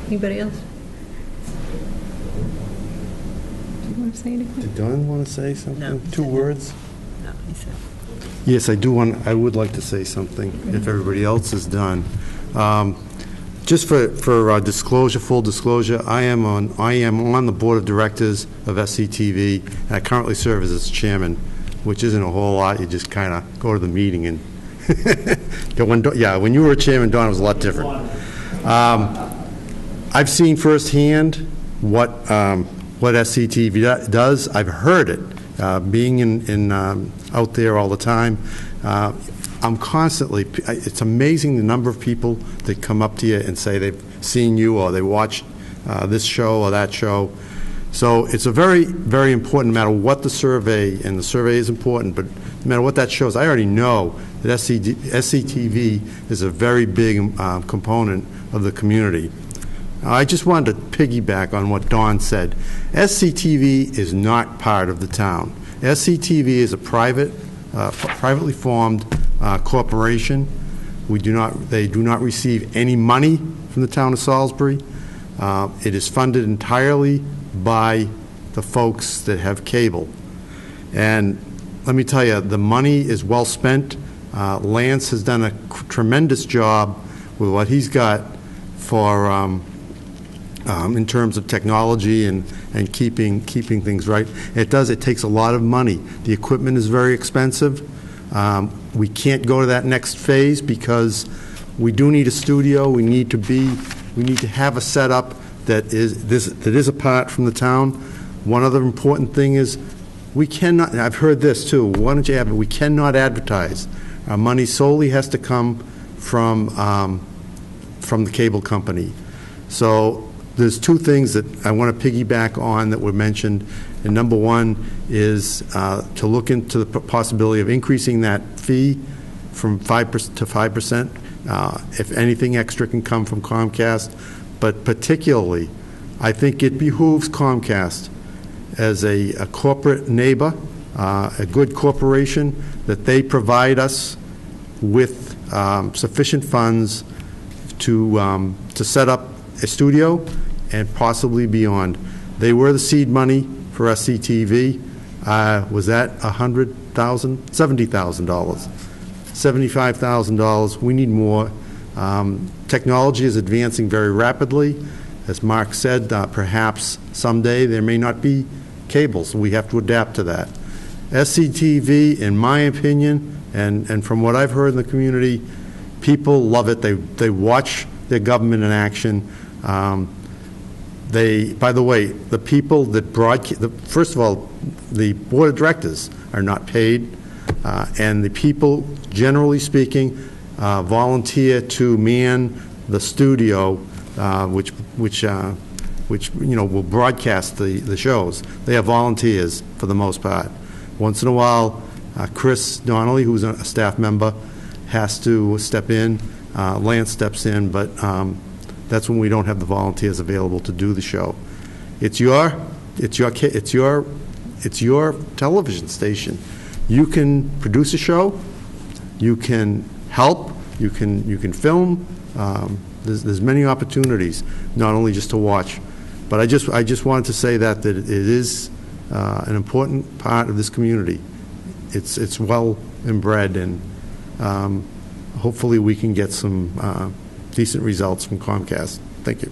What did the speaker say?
Anybody else? Do you want to say anything? Did Don want to say something? No. 2 words? No, he said. Yes, I would like to say something, if everybody else is done. Just for disclosure, full disclosure, I am on the board of directors of SCTV, and I currently serve as its chairman, which isn't a whole lot. You just kind of go to the meeting and when you were a chairman, Don, it was a lot different. I've seen firsthand what SCTV does. I've heard it. Being out there all the time, I'm constantly, it's amazing the number of people that come up to you and say they've seen you or they watched this show or that show. So it's a very, very important, no matter what the survey, and the survey is important, but no matter what that shows, I already know that SCTV is a very big component of the community. I just wanted to piggyback on what Don said. SCTV is not part of the town. SCTV is a privately formed corporation. They do not receive any money from the town of Salisbury. It is funded entirely by the folks that have cable. And let me tell you, the money is well spent. Lance has done a tremendous job with what he's got for in terms of technology and keeping things right. It takes a lot of money. The equipment is very expensive. We can't go to that next phase because we do need a studio. We need to have a setup that is apart from the town. One other important thing is we cannot, and I've heard this too, why don't you have it? We cannot advertise. Our money solely has to come from the cable company. So there's 2 things that I want to piggyback on that were mentioned. And number 1 is to look into the possibility of increasing that fee from 5% to 5%. If anything extra can come from Comcast. But particularly, I think it behooves Comcast as a corporate neighbor, a good corporation, that they provide us with sufficient funds to set up a studio and possibly beyond. They were the seed money for SCTV. Was that $100,000? $70,000. $75,000. We need more. Technology is advancing very rapidly. As Mark said, perhaps someday there may not be cables. We have to adapt to that. SCTV, in my opinion, and from what I've heard in the community, people love it. They watch their government in action. By the way, the people that broadcast, first of all, the board of directors are not paid, and the people, generally speaking, volunteer to man the studio, which will broadcast the shows. They have volunteers for the most part. Once in a while, Chris Donnelly, who's a staff member, has to step in. Lance steps in, but that's when we don't have the volunteers available to do the show. It's your television station. You can produce a show. You can help. You can film. There's many opportunities, not only just to watch, but I just wanted to say that it is an important part of this community. It's well inbred, and hopefully we can get some decent results from Comcast. Thank you.